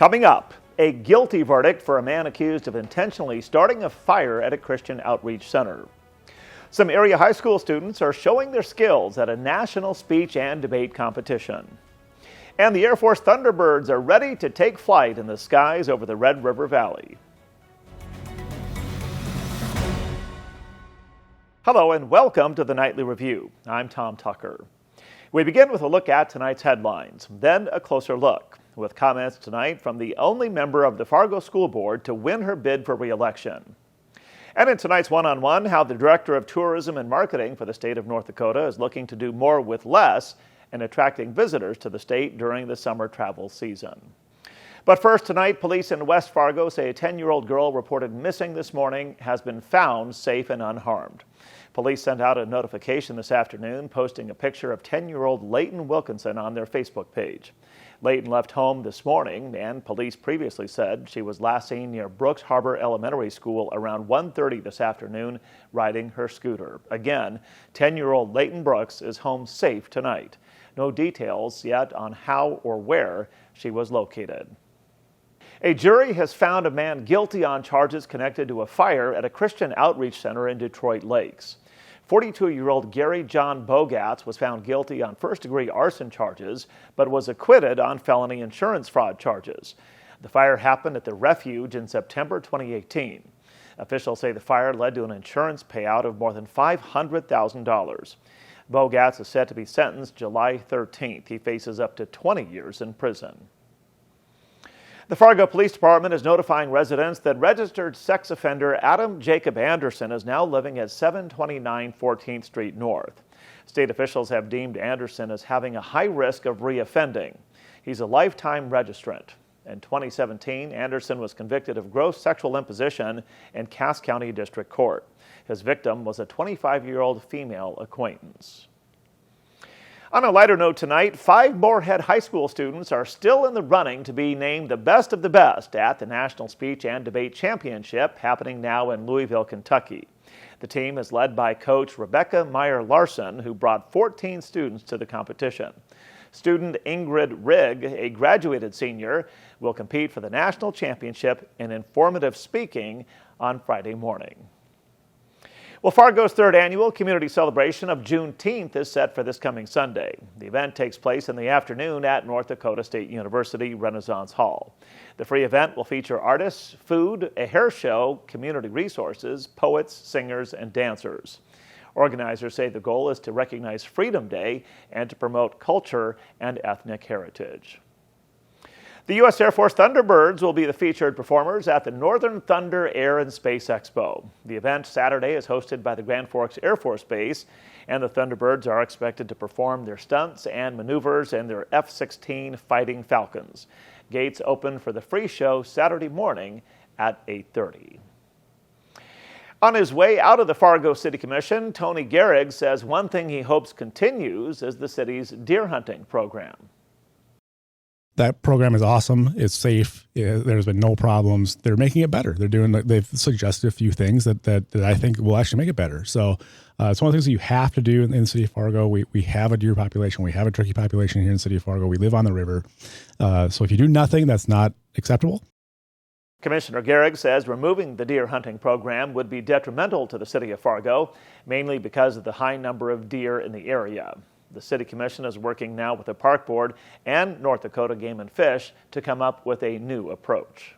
Coming up, a guilty verdict for a man accused of intentionally starting a fire at a Christian outreach center. Some area high school students are showing their skills at a national speech and debate competition. And the Air Force Thunderbirds are ready to take flight in the skies over the Red River Valley. Hello and welcome to the Nightly Review. I'm Tom Tucker. We begin with a look at tonight's headlines, then a closer look, with comments tonight from the only member of the Fargo School Board to win her bid for re-election. And in tonight's one-on-one, how the Director of Tourism and Marketing for the state of North Dakota is looking to do more with less and attracting visitors to the state during the summer travel season. But first tonight, police in West Fargo say a 10-year-old girl reported missing this morning has been found safe and unharmed. Police sent out a notification this afternoon posting a picture of 10-year-old Leighton Wilkinson on their Facebook page. Leighton left home this morning, and police previously said she was last seen near Brooks Harbor Elementary School around 1:30 this afternoon riding her scooter. Again, 10-year-old Leighton Brooks is home safe tonight. No details yet on how or where she was located. A jury has found a man guilty on charges connected to a fire at a Christian outreach center in Detroit Lakes. 42-year-old Gary John Bogatz was found guilty on first-degree arson charges, but was acquitted on felony insurance fraud charges. The fire happened at the refuge in September 2018. Officials say the fire led to an insurance payout of more than $500,000. Bogatz is set to be sentenced July 13th. He faces up to 20 years in prison. The Fargo Police Department is notifying residents that registered sex offender Adam Jacob Anderson is now living at 729 14th Street North. State officials have deemed Anderson as having a high risk of reoffending. He's a lifetime registrant. In 2017, Anderson was convicted of gross sexual imposition in Cass County District Court. His victim was a 25-year-old female acquaintance. On a lighter note tonight, 5 Moorhead High School students are still in the running to be named the best of the best at the National Speech and Debate Championship happening now in Louisville, Kentucky. The team is led by coach Rebecca Meyer-Larson, who brought 14 students to the competition. Student Ingrid Rigg, a graduated senior, will compete for the national championship in informative speaking on Friday morning. Well, Fargo's third annual community celebration of Juneteenth is set for this coming Sunday. The event takes place in the afternoon at North Dakota State University Renaissance Hall. The free event will feature artists, food, a hair show, community resources, poets, singers, and dancers. Organizers say the goal is to recognize Freedom Day and to promote culture and ethnic heritage. The U.S. Air Force Thunderbirds will be the featured performers at the Northern Thunder Air and Space Expo. The event Saturday is hosted by the Grand Forks Air Force Base, and the Thunderbirds are expected to perform their stunts and maneuvers in their F-16 Fighting Falcons. Gates open for the free show Saturday morning at 8:30. On his way out of the Fargo City Commission, Tony Gehrig says one thing he hopes continues is the city's deer hunting program. That program is awesome. It's safe. There's been no problems. They're making it better. They've suggested a few things that I think will actually make it better. So it's one of the things that you have to do in the city of Fargo. We have a deer population. We have a turkey population here in the city of Fargo. We live on the river. So if you do nothing, that's not acceptable. Commissioner Gehrig says removing the deer hunting program would be detrimental to the city of Fargo, mainly because of the high number of deer in the area. The City Commission is working now with the Park Board and North Dakota Game and Fish to come up with a new approach.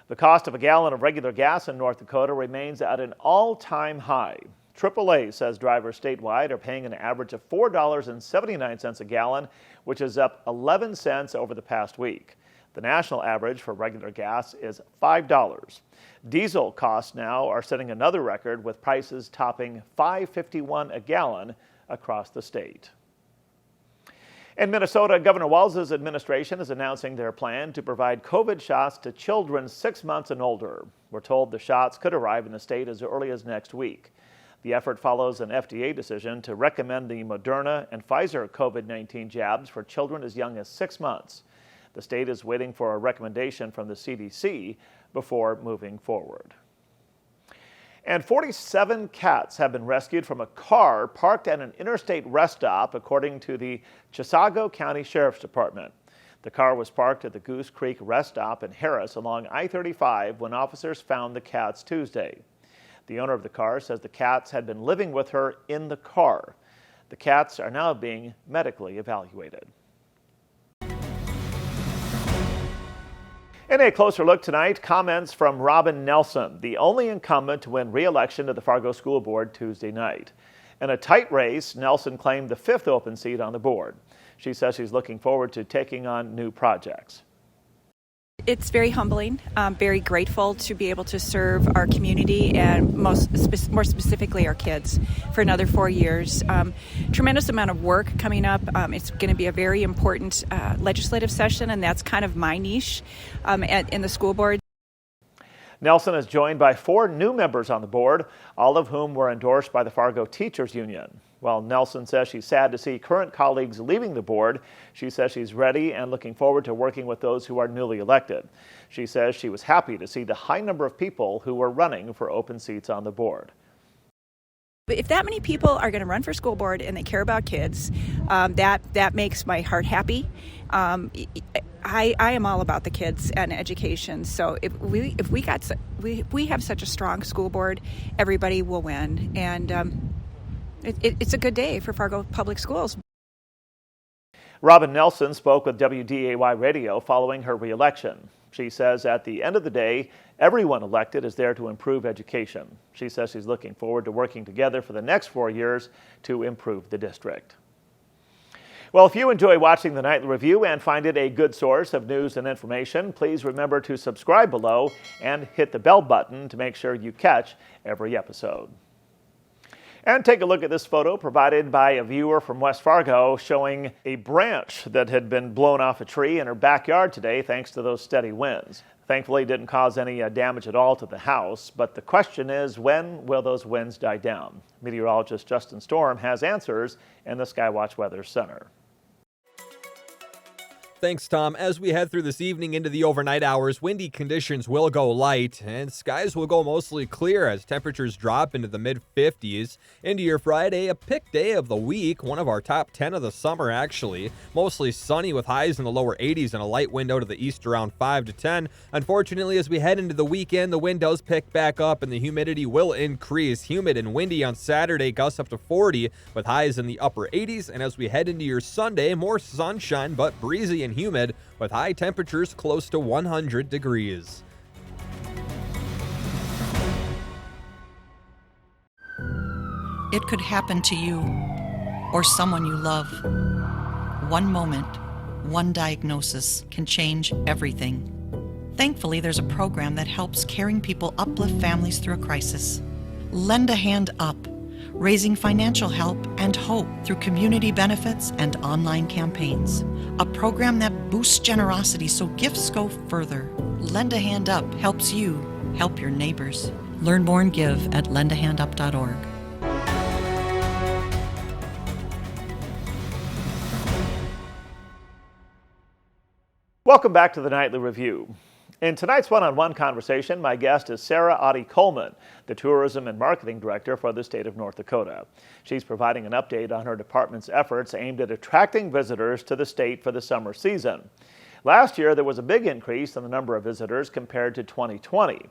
The cost of a gallon of regular gas in North Dakota remains at an all-time high. AAA says drivers statewide are paying an average of $4.79 a gallon, which is up 11 cents over the past week. The national average for regular gas is $5. Diesel costs now are setting another record, with prices topping $5.51 a gallon across the state. In Minnesota, Governor Walz's administration is announcing their plan to provide COVID shots to children 6 months and older. We're told the shots could arrive in the state as early as next week. The effort follows an FDA decision to recommend the Moderna and Pfizer COVID-19 jabs for children as young as 6 months. The state is waiting for a recommendation from the CDC before moving forward. And 47 cats have been rescued from a car parked at an interstate rest stop, according to the Chisago County Sheriff's Department. The car was parked at the Goose Creek rest stop in Harris along I-35 when officers found the cats Tuesday. The owner of the car says the cats had been living with her in the car. The cats are now being medically evaluated. In a closer look tonight, comments from Robin Nelson, the only incumbent to win re-election to the Fargo School Board Tuesday night. In a tight race, Nelson claimed the 5th open seat on the board. She says she's looking forward to taking on new projects. It's very humbling. I'm very grateful to be able to serve our community and more specifically our kids for another 4 years. Tremendous amount of work coming up. It's going to be a very important legislative session, and that's kind of my niche in the school board. Nelson is joined by 4 new members on the board, all of whom were endorsed by the Fargo Teachers Union. While Nelson says she's sad to see current colleagues leaving the board, she says she's ready and looking forward to working with those who are newly elected. She says she was happy to see the high number of people who were running for open seats on the board. But if that many people are going to run for school board and they care about kids, that makes my heart happy. I am all about the kids and education. So if we have such a strong school board, everybody will win, and it's a good day for Fargo Public Schools. Robin Nelson spoke with WDAY Radio following her re-election. She says at the end of the day, everyone elected is there to improve education. She says she's looking forward to working together for the next 4 years to improve the district. Well, if you enjoy watching the Nightly Review and find it a good source of news and information, please remember to subscribe below and hit the bell button to make sure you catch every episode. And take a look at this photo provided by a viewer from West Fargo showing a branch that had been blown off a tree in her backyard today thanks to those steady winds. Thankfully, it didn't cause any damage at all to the house, but the question is, when will those winds die down? Meteorologist Justin Storm has answers in the Skywatch Weather Center. Thanks, Tom. As we head through this evening into the overnight hours, windy conditions will go light and skies will go mostly clear as temperatures drop into the mid-50s. Into your Friday, a pick day of the week, one of our top 10 of the summer actually. Mostly sunny with highs in the lower 80s and a light wind out of the east around 5 to 10. Unfortunately, as we head into the weekend, the wind does pick back up and the humidity will increase. Humid and windy on Saturday, gusts up to 40 with highs in the upper 80s. And as we head into your Sunday, more sunshine but breezy and humid with high temperatures close to 100 degrees. It could happen to you or someone you love. One moment, one diagnosis can change everything. Thankfully, there's a program that helps caring people uplift families through a crisis. Lend a Hand Up, raising financial help and hope through community benefits and online campaigns. A program that boosts generosity so gifts go further. Lend a Hand Up helps you help your neighbors. Learn more and give at lendahandup.org. Welcome back to the Nightly Review. In tonight's one-on-one conversation, my guest is Sarah Audie Coleman, the Tourism and Marketing Director for the state of North Dakota. She's providing an update on her department's efforts aimed at attracting visitors to the state for the summer season. Last year, there was a big increase in the number of visitors compared to 2020.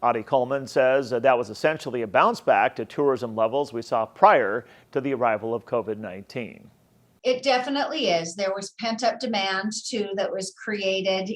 Audie Coleman says that was essentially a bounce back to tourism levels we saw prior to the arrival of COVID-19. It definitely is. There was pent-up demand too that was created,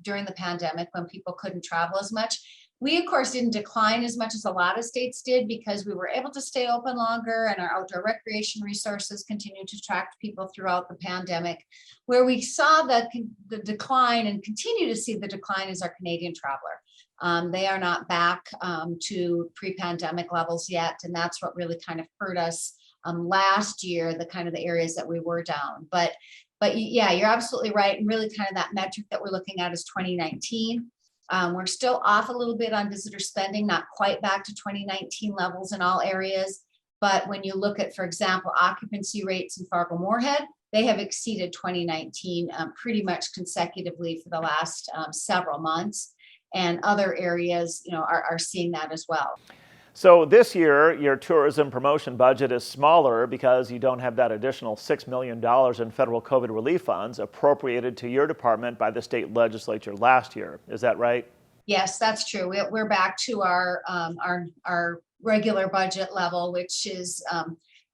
during the pandemic when people couldn't travel as much. We, of course, didn't decline as much as a lot of states did because we were able to stay open longer and our outdoor recreation resources continued to attract people throughout the pandemic. Where we saw the decline and continue to see the decline is our Canadian traveler. They are not back to pre-pandemic levels yet, and that's what really kind of hurt us last year, the areas that we were down. But yeah, you're absolutely right. And really kind of that metric that we're looking at is 2019. We're still off a little bit on visitor spending, not quite back to 2019 levels in all areas. But when you look at, for example, occupancy rates in Fargo-Moorhead, they have exceeded 2019 pretty much consecutively for the last several months. And other areas, are seeing that as well. So this year, your tourism promotion budget is smaller because you don't have that additional $6 million in federal COVID relief funds appropriated to your department by the state legislature last year. Is that right? Yes, that's true. We're back to our regular budget level, which is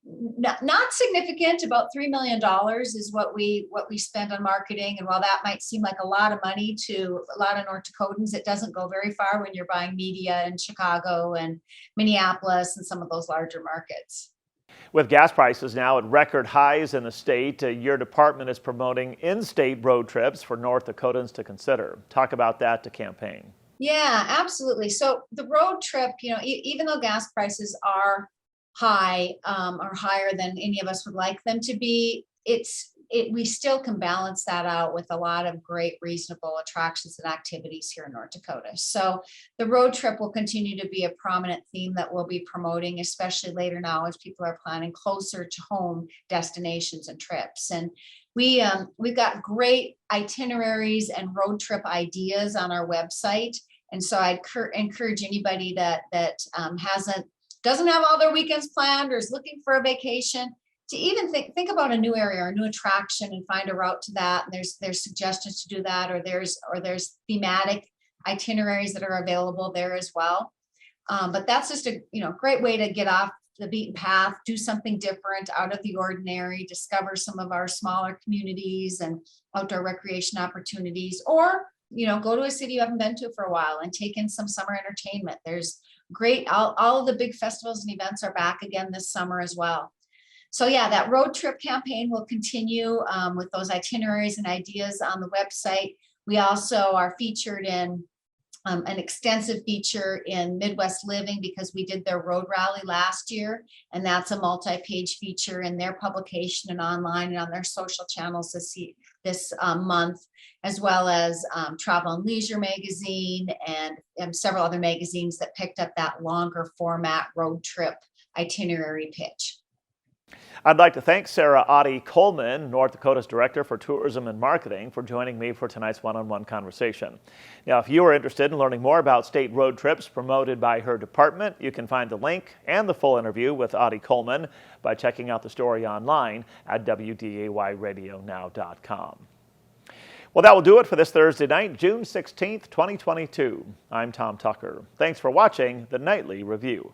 not significant. About $3 million is what we spend on marketing. And while that might seem like a lot of money to a lot of North Dakotans, it doesn't go very far when you're buying media in Chicago and Minneapolis and some of those larger markets. With gas prices now at record highs in the state, your department is promoting in-state road trips for North Dakotans to consider. Talk about that to campaign. Yeah, absolutely. So the road trip, even though gas prices are high, or higher than any of us would like them to be, we still can balance that out with a lot of great reasonable attractions and activities here in North Dakota. So the road trip will continue to be a prominent theme that we'll be promoting, especially later now as people are planning closer to home destinations and trips. And we've got great itineraries and road trip ideas on our website. And so I'd encourage anybody that doesn't have all their weekends planned or is looking for a vacation to even think about a new area or a new attraction and find a route to that. And there's suggestions to do that, or there's thematic itineraries that are available there as well. But that's just a great way to get off the beaten path, do something different, out of the ordinary, discover some of our smaller communities and outdoor recreation opportunities, or go to a city you haven't been to for a while and take in some summer entertainment. There's great, all of the big festivals and events are back again this summer as well. So yeah, that road trip campaign will continue with those itineraries and ideas on the website. We also are featured in an extensive feature in Midwest Living because we did their road rally last year, and that's a multi-page feature in their publication and online and on their social channels this month, as well as Travel and Leisure magazine and several other magazines that picked up that longer format road trip itinerary pitch. I'd like to thank Sarah Oddie Coleman, North Dakota's Director for Tourism and Marketing, for joining me for tonight's one-on-one conversation. Now, if you are interested in learning more about state road trips promoted by her department, you can find the link and the full interview with Oddie Coleman by checking out the story online at WDAYradionow.com. Well, that will do it for this Thursday night, June 16th, 2022. I'm Tom Tucker. Thanks for watching the Nightly Review.